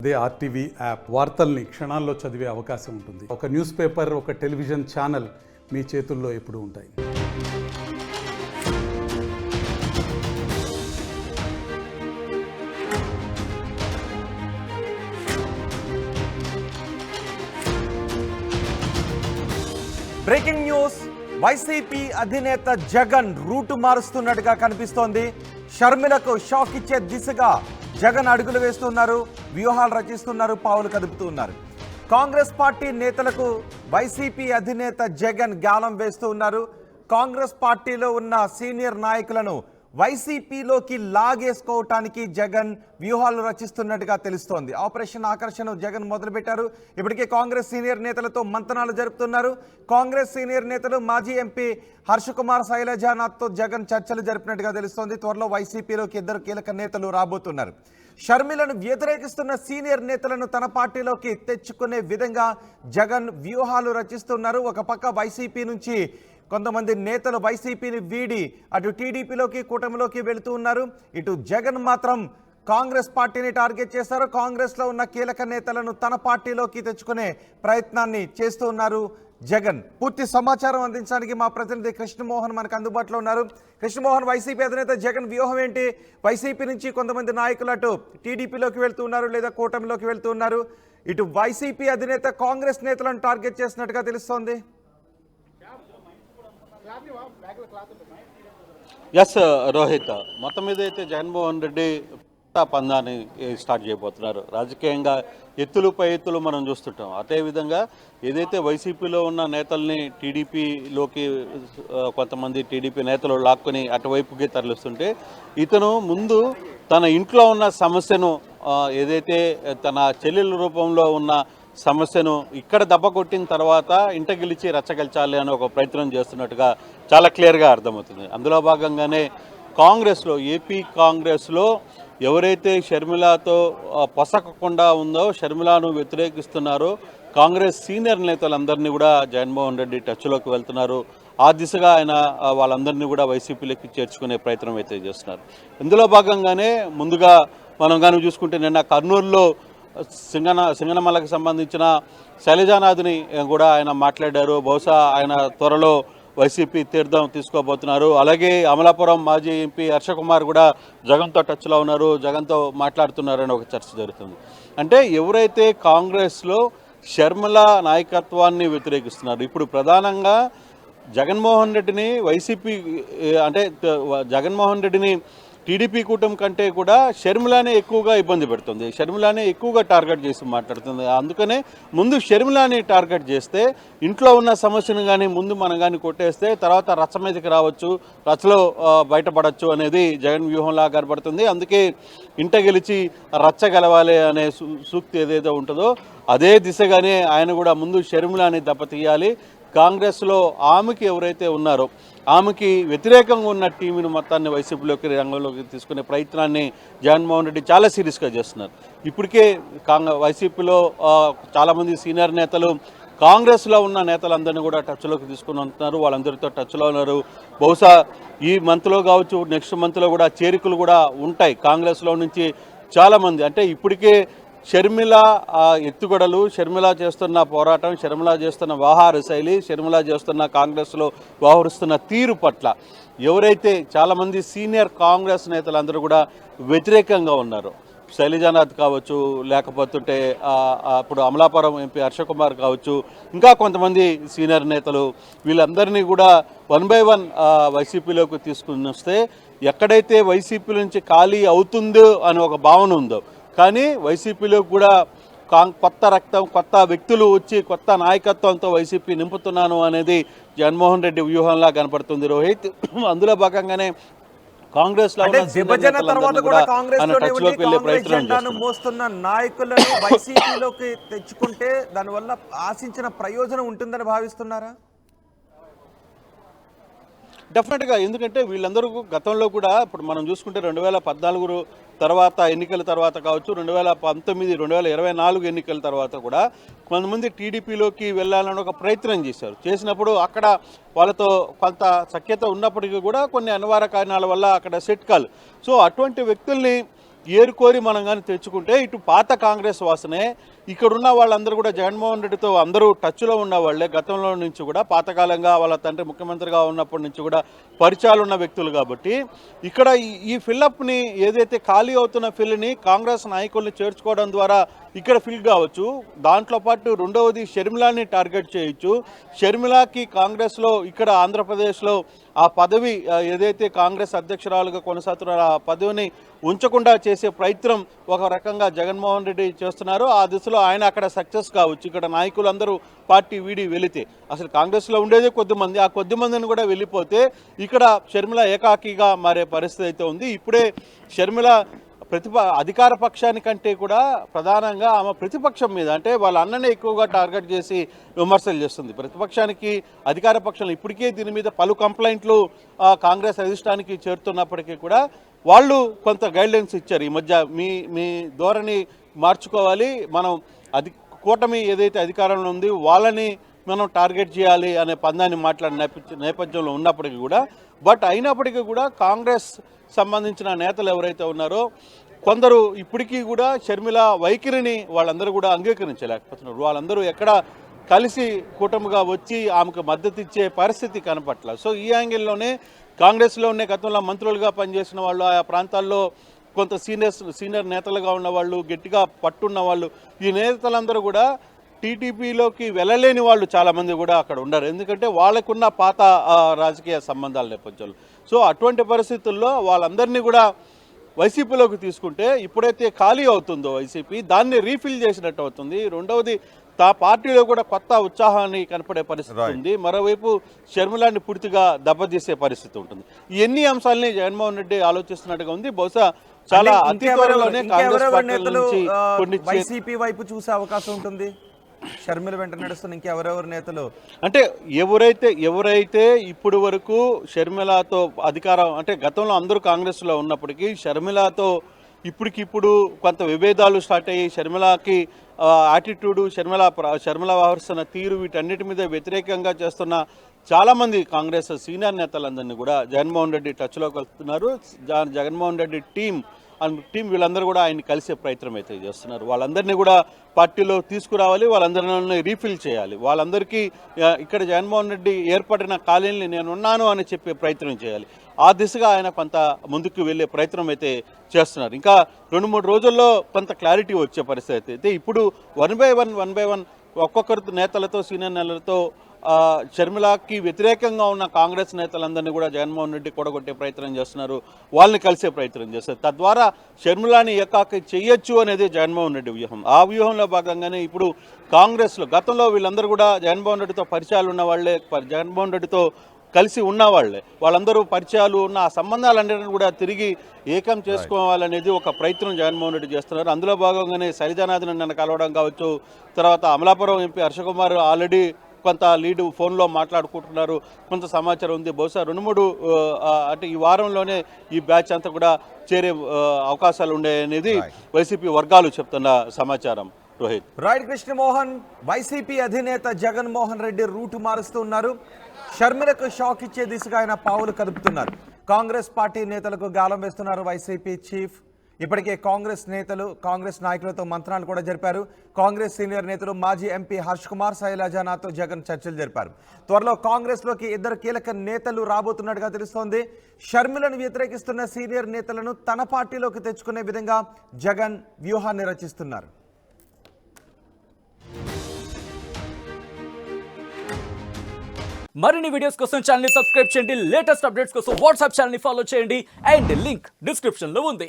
అదే RTV app వార్తల్ని క్షణాల్లో చదివే అవకాశం ఉంటుంది. ఒక న్యూస్ పేపర్, ఒక టెలివిజన్ ఛానల్ మీ చేతుల్లో ఎప్పుడూ ఉంటాయి. Breaking news. వైసీపీ అధినేత జగన్ రూటు మారుస్తున్నట్టుగా కనిపిస్తోంది. షర్మిలకు షాక్ ఇచ్చే దిశగా జగన్ అడుగులు వేస్తున్నారు, వ్యూహాలు రచిస్తున్నారు, పావులు కదుపుతున్నారు. కాంగ్రెస్ పార్టీ నేతలకు వైసీపీ అధినేత జగన్ గాలం వేస్తూ ఉన్నారు. కాంగ్రెస్ పార్టీలో ఉన్న సీనియర్ నాయకులను వైసీపీలోకి లాగేసుకోవటానికి జగన్ వ్యూహాలు రచిస్తున్నట్టుగా తెలుస్తోంది. ఆపరేషన్ ఆకర్షణ జగన్ మొదలుపెట్టారు. ఇప్పటికే కాంగ్రెస్ సీనియర్ నేతలతో మంతనాలు జరుపుతున్నారు. కాంగ్రెస్ సీనియర్ నేతలు మాజీ ఎంపీ హర్షకుమార్, శైలజానాథ్తో జగన్ చర్చలు జరిపినట్టుగా తెలుస్తోంది. త్వరలో వైసీపీలోకి ఇద్దరు కీలక నేతలు రాబోతున్నారు. షర్మిలను వ్యతిరేకిస్తున్న సీనియర్ నేతలను తన పార్టీలోకి తెచ్చుకునే విధంగా జగన్ వ్యూహాలు రచిస్తున్నారు. ఒక పక్క వైసీపీ నుంచి కొంతమంది నేతలు వైసీపీని వీడి అటు టీడీపీలోకి, కూటమిలోకి వెళుతూ ఉన్నారు. ఇటు జగన్ మాత్రం కాంగ్రెస్ పార్టీని టార్గెట్ చేశారు. కాంగ్రెస్లో ఉన్న కీలక నేతలను తన పార్టీలోకి తెచ్చుకునే ప్రయత్నాన్ని చేస్తూ ఉన్నారు జగన్. పూర్తి సమాచారం అందించడానికి మా ప్రతినిధి కృష్ణమోహన్ మనకు అందుబాటులో ఉన్నారు. కృష్ణమోహన్, వైసీపీ అధినేత జగన్ వ్యూహం ఏంటి? వైసీపీ నుంచి కొంతమంది నాయకులు అటు టీడీపీలోకి వెళ్తూ ఉన్నారు, లేదా కూటమిలోకి వెళ్తూ ఉన్నారు. ఇటు వైసీపీ అధినేత కాంగ్రెస్ నేతలను టార్గెట్ చేసినట్టుగా తెలుస్తోంది. ఎస్ రోహిత్, మొత్తం మీద అయితే జగన్మోహన్ రెడ్డి పందాన్ని స్టార్ట్ చేయబోతున్నారు. రాజకీయంగా ఎత్తులపై ఎత్తులు మనం చూస్తుంటాం. అదేవిధంగా ఏదైతే వైసీపీలో ఉన్న నేతల్ని టీడీపీలోకి కొంతమంది టీడీపీ నేతలు లాక్కొని అటువైపుకి తరలిస్తుంటే, ఇతను ముందు తన ఇంట్లో ఉన్న సమస్యను, ఏదైతే తన చెల్లెల రూపంలో ఉన్న సమస్యను ఇక్కడ దెబ్బ కొట్టిన తర్వాత ఇంట గెలిచి రచ్చగెలిచాలి అని ఒక ప్రయత్నం చేస్తున్నట్టుగా చాలా క్లియర్గా అర్థమవుతుంది. అందులో భాగంగానే కాంగ్రెస్లో, ఏపీ కాంగ్రెస్లో ఎవరైతే షర్మిలతో పొసకకుండా ఉందో, షర్మిలను వ్యతిరేకిస్తున్నారో కాంగ్రెస్ సీనియర్ నేతలందరినీ కూడా జగన్మోహన్ రెడ్డి టచ్లోకి వెళ్తున్నారు. ఆ దిశగా ఆయన వాళ్ళందరినీ కూడా వైసీపీలోకి చేర్చుకునే ప్రయత్నం అయితే చేస్తున్నారు. ఇందులో భాగంగానే ముందుగా మనం కానీ చూసుకుంటే నిన్న కర్నూలులో సింగనమలకి సంబంధించిన శైలజానాథ్ని కూడా ఆయన మాట్లాడారు. బహుశా ఆయన త్వరలో వైసీపీ తీర్థం తీసుకోబోతున్నారు. అలాగే అమలాపురం మాజీ ఎంపీ హర్షకుమార్ కూడా జగన్తో టచ్లో ఉన్నారు, జగన్తో మాట్లాడుతున్నారని ఒక చర్చ జరుగుతుంది. అంటే ఎవరైతే కాంగ్రెస్లో షర్మిల నాయకత్వాన్ని వ్యతిరేకిస్తున్నారు, ఇప్పుడు ప్రధానంగా జగన్మోహన్ రెడ్డిని వైసీపీ అంటే జగన్మోహన్ రెడ్డిని టీడీపీ కూటమి కంటే కూడా షర్మిలానే ఎక్కువగా ఇబ్బంది పెడుతుంది, షర్మిలానే ఎక్కువగా టార్గెట్ చేసి మాట్లాడుతుంది. అందుకనే ముందు షర్మిలాని టార్గెట్ చేస్తే, ఇంట్లో ఉన్న సమస్యను కానీ ముందు మనం కానీ కొట్టేస్తే తర్వాత రచ్చ మీదకి రావచ్చు, రచ్చలో బయటపడవచ్చు అనేది జగన్ వ్యూహంలా కనబడుతుంది. అందుకే ఇంట గెలిచి రచ్చ గెలవాలి అనే సూక్తి ఏదైతే ఉంటుందో అదే దిశగానే ఆయన కూడా ముందు షర్మిలాని దెబ్బతీయాలి. కాంగ్రెస్లో ఆమెకి ఎవరైతే ఉన్నారో ఆమెకి వ్యతిరేకంగా ఉన్న టీంని మొత్తాన్ని వైసీపీలోకి రంగంలోకి తీసుకునే ప్రయత్నాన్ని జగన్మోహన్ రెడ్డి చాలా సీరియస్గా చేస్తున్నారు. ఇప్పటికే వైసీపీలో చాలామంది సీనియర్ నేతలు కాంగ్రెస్లో ఉన్న నేతలందరినీ కూడా టచ్లోకి తీసుకుని ఉంటున్నారు, వాళ్ళందరితో టచ్లో ఉన్నారు. బహుశా ఈ మంత్లో కావచ్చు, నెక్స్ట్ మంత్లో కూడా చేరికలు కూడా ఉంటాయి కాంగ్రెస్లో నుంచి చాలామంది. అంటే ఇప్పటికే షర్మిల ఎత్తుగడలు, షర్మిల చేస్తున్న పోరాటం, షర్మిల చేస్తున్న వ్యవహార శైలి, షర్మిల చేస్తున్న కాంగ్రెస్లో వ్యవహరిస్తున్న తీరు పట్ల ఎవరైతే చాలామంది సీనియర్ కాంగ్రెస్ నేతలందరూ కూడా వ్యతిరేకంగా ఉన్నారు, శైలజానాథ్ కావచ్చు, లేకపోతుంటే అప్పుడు అమలాపురం ఎంపీ హర్షకుమార్ కావచ్చు, ఇంకా కొంతమంది సీనియర్ నేతలు, వీళ్ళందరినీ కూడా 1 by 1 వైసీపీలోకి తీసుకుని వస్తే ఎక్కడైతే వైసీపీ నుంచి ఖాళీ అవుతుందో అని ఒక భావన ఉందో, కానీ వైసీపీలో కూడా కొత్త రక్తం, కొత్త వ్యక్తులు వచ్చి కొత్త నాయకత్వంతో వైసీపీ నింపుతున్నాను అనేది జగన్మోహన్ రెడ్డి వ్యూహంలా కనపడుతుంది రోహిత్. అందులో భాగంగానే కాంగ్రెస్ లో విభజన తర్వాత కూడా కాంగ్రెస్ మోస్తున్న నాయకులను వైసీపీలోకి తెచ్చుకుంటే దానివల్ల ఆశించిన ప్రయోజనం ఉంటుందని భావిస్తున్నారా? డెఫినెట్గా. ఎందుకంటే వీళ్ళందరూ గతంలో కూడా ఇప్పుడు మనం చూసుకుంటే 2014 తర్వాత ఎన్నికల తర్వాత కావచ్చు, 2019, 2024 ఎన్నికల తర్వాత కూడా కొంతమంది టీడీపీలోకి వెళ్ళాలని ఒక ప్రయత్నం చేసినప్పుడు అక్కడ వాళ్ళతో కొంత సఖ్యత ఉన్నప్పటికీ కూడా కొన్ని అనివార్య కారణాల వల్ల అక్కడ సెట్ కాదు. సో అటువంటి వ్యక్తుల్ని ఏరుకోరి మనం కానీ తెచ్చుకుంటే ఇటు పాత కాంగ్రెస్ వాసనే, ఇక్కడున్న వాళ్ళందరూ కూడా జగన్మోహన్ రెడ్డితో అందరూ టచ్లో ఉన్న వాళ్ళే, గతంలో నుంచి కూడా పాతకాలంగా వాళ్ళ తండ్రి ముఖ్యమంత్రిగా ఉన్నప్పటి నుంచి కూడా పరిచయాలు ఉన్న వ్యక్తులు కాబట్టి ఇక్కడ ఈ ఫిల్అప్ని ఏదైతే ఖాళీ అవుతున్న ఫిల్ని కాంగ్రెస్ నాయకుల్ని చేర్చుకోవడం ద్వారా ఇక్కడ ఫిల్ కావచ్చు. దాంట్లో పాటు రెండవది షర్మిలాని టార్గెట్ చేయొచ్చు. షర్మిలాకి కాంగ్రెస్లో ఇక్కడ ఆంధ్రప్రదేశ్లో ఆ పదవి ఏదైతే కాంగ్రెస్ అధ్యక్షురాలుగా కొనసాగుతున్న ఆ పదవిని ఉంచకుండా చేసే ప్రయత్నం ఒక రకంగా జగన్మోహన్ రెడ్డి చేస్తున్నారు. ఆ దిశలో ఆయన అక్కడ సక్సెస్ కావచ్చు. ఇక్కడ నాయకులందరూ పార్టీ వీడి వెళితే అసలు కాంగ్రెస్లో ఉండేదే కొద్దిమంది, ఆ కొద్దిమందిని కూడా వెళ్ళిపోతే ఇక్కడ షర్మిల ఏకాకిగా మారే పరిస్థితి అయితే ఉంది. ఇప్పుడే షర్మిల అధికార పక్షానికంటే కూడా ప్రధానంగా ఆమె ప్రతిపక్షం మీద, అంటే వాళ్ళ అన్ననే ఎక్కువగా టార్గెట్ చేసి విమర్శలు చేస్తుంది. ప్రతిపక్షానికి అధికార పక్షంలో ఇప్పటికే దీని మీద పలు కంప్లైంట్లు కాంగ్రెస్ అధిష్టానికి చేరుతున్నప్పటికీ కూడా వాళ్ళు కొంత గైడ్లైన్స్ ఇచ్చారు. ఈ మధ్య మీ ధోరణి మార్చుకోవాలి, మనం కూటమి ఏదైతే అధికారంలో ఉంది వాళ్ళని మనం టార్గెట్ చేయాలి అనే పందాన్ని మాట్లాడిన నేపథ్యంలో ఉన్నప్పటికీ కూడా, బట్ అయినప్పటికీ కూడా కాంగ్రెస్ సంబంధించిన నేతలు ఎవరైతే ఉన్నారో కొందరు ఇప్పటికీ కూడా షర్మిల వైఖరిని వాళ్ళందరూ కూడా అంగీకరించలేకపోతున్నారు. వాళ్ళందరూ ఎక్కడ కలిసి కూటమిగా వచ్చి ఆమెకు మద్దతు ఇచ్చే పరిస్థితి కనపట్ల. సో ఈ యాంగిల్లోనే కాంగ్రెస్లోనే గతంలో మంత్రులుగా పనిచేసిన వాళ్ళు, ఆయా ప్రాంతాల్లో కొంత సీనియర్ నేతలుగా ఉన్న వాళ్ళు, గట్టిగా పట్టున్న వాళ్ళు, ఈ నేతలందరూ కూడా టీడీపీలోకి వెళ్ళలేని వాళ్ళు చాలామంది కూడా అక్కడ ఉన్నారు. ఎందుకంటే వాళ్ళకున్న పాత రాజకీయ సంబంధాల నేపథ్యంలో. సో అటువంటి పరిస్థితుల్లో వాళ్ళందరినీ కూడా వైసీపీలోకి తీసుకుంటే ఇప్పుడైతే ఖాళీ అవుతుందో వైసీపీ, దాన్ని రీఫిల్ చేసినట్టు అవుతుంది. రెండవది పార్టీలో కూడా కొత్త ఉత్సాహాన్ని కనపడే పరిస్థితి ఉంది. మరోవైపు షర్మిలాని పూర్తిగా దెబ్బతీసే పరిస్థితి ఉంటుంది. ఈ ఎన్ని అంశాలని జగన్మోహన్ రెడ్డి ఆలోచిస్తున్నట్టుగా ఉంది. బహుశా చాలా అతి త్వరలోనే కాంగ్రెస్ పార్టీ నుంచి కొన్ని వైసీపీ వైపు చూసే అవకాశం ఉంటుంది. షర్మిల వెంట నడుస్తున్న ఇంకెవరెవరు నేతలు అంటే ఎవరైతే ఇప్పుడు వరకు షర్మిలతో అధికారం, అంటే గతంలో అందరూ కాంగ్రెస్లో ఉన్నప్పటికీ షర్మిలతో ఇప్పటికిప్పుడు కొంత విభేదాలు స్టార్ట్ అయ్యి షర్మిలకి యాటిట్యూడు, షర్మిల వ్యవహరిస్తున్న తీరు, వీటన్నిటి మీద వ్యతిరేకంగా చేస్తున్న చాలామంది కాంగ్రెస్ సీనియర్ నేతలందరినీ కూడా జగన్మోహన్ రెడ్డి టచ్లో కలుపుతున్నారు. జగన్మోహన్ రెడ్డి టీం వీళ్ళందరూ కూడా ఆయన్ని కలిసే ప్రయత్నం అయితే చేస్తున్నారు. వాళ్ళందరినీ కూడా పార్టీలో తీసుకురావాలి, వాళ్ళందరినీ రీఫిల్ చేయాలి. వాళ్ళందరికీ ఇక్కడ జగన్మోహన్ రెడ్డి ఏర్పడిన ఖాళీని నేనున్నాను అని చెప్పే ప్రయత్నం చేయాలి. ఆ దిశగా ఆయన కొంత ముందుకు వెళ్ళే ప్రయత్నం అయితే చేస్తున్నారు. ఇంకా 2-3 రోజుల్లో కొంత క్లారిటీ వచ్చే పరిస్థితి అయితే ఇప్పుడు వన్ బై వన్ ఒక్కొక్కరు నేతలతో, సీనియర్ నేతలతో షర్మిలకి వ్యతిరేకంగా ఉన్న కాంగ్రెస్ నేతలందరినీ కూడా జగన్మోహన్ రెడ్డి కూడగొట్టే ప్రయత్నం చేస్తున్నారు, వాళ్ళని కలిసే ప్రయత్నం చేస్తారు. తద్వారా షర్మిలాని ఏకాకి చేయొచ్చు అనేది జగన్మోహన్ రెడ్డి వ్యూహం. ఆ వ్యూహంలో భాగంగానే ఇప్పుడు కాంగ్రెస్లో గతంలో వీళ్ళందరూ కూడా జగన్మోహన్ రెడ్డితో పరిచయాలు ఉన్న వాళ్ళే, జగన్మోహన్ రెడ్డితో కలిసి ఉన్నవాళ్లే, వాళ్ళందరూ పరిచయాలు ఉన్న ఆ సంబంధాలన్నిటిని కూడా తిరిగి ఏకం చేసుకోవాలనేది ఒక ప్రయత్నం జగన్మోహన్ రెడ్డి చేస్తున్నారు. అందులో భాగంగానే శైలజానాథ్ని నన్ను కలవడం కావచ్చు, తర్వాత అమలాపురం ఎంపీ హర్షకుమార్ ఆల్రెడీ కొంత లీడ్ ఫోన్లో మాట్లాడుకుంటున్నారు, కొంత సమాచారం ఉంది. బహుశా 2-3 అంటే ఈ వారంలోనే ఈ బ్యాచ్ అంతా కూడా చేరే అవకాశాలు ఉన్నాయనేది వైసీపీ వర్గాలు చెప్తున్న సమాచారం. రోహిత్. రైట్. కృష్ణమోహన్, వైసీపీ అధినేత జగన్మోహన్ రెడ్డి రూటు మారుస్తూ ఉన్నారు. షర్మిలకు షాక్ ఇచ్చే దిశగా ఆయన పావులు కదుపుతున్నారు. కాంగ్రెస్ పార్టీ నేతలకు గాలం వేస్తున్నారు వైసీపీ చీఫ్. ఇప్పటికే కాంగ్రెస్ నేతలు, కాంగ్రెస్ నాయకులతో మంత్రాలు కూడా జరిపారు. కాంగ్రెస్ సీనియర్ నేతలు మాజీ ఎంపీ హర్ష్ కుమార్, శైలజానాథ్తో జగన్ చర్చలు జరిపారు. త్వరలో కాంగ్రెస్లోకి 2 కీలక నేతలు రాబోతున్నట్టుగా తెలుస్తోంది. షర్మిలను వ్యతిరేకిస్తున్న సీనియర్ నేతలను తన పార్టీలోకి తెచ్చుకునే విధంగా జగన్ వ్యూహాన్ని రచిస్తున్నారు. మరిన్ని వీడియోస్ కోసం ఛానల్ ని సబ్స్క్రైబ్ చేయండి. లేటెస్ట్ అప్డేట్స్ కోసం వాట్సాప్ ఛానల్ ని ఫాలో చేయండి. అండ్ లింక్ డిస్క్రిప్షన్ లో ఉంది.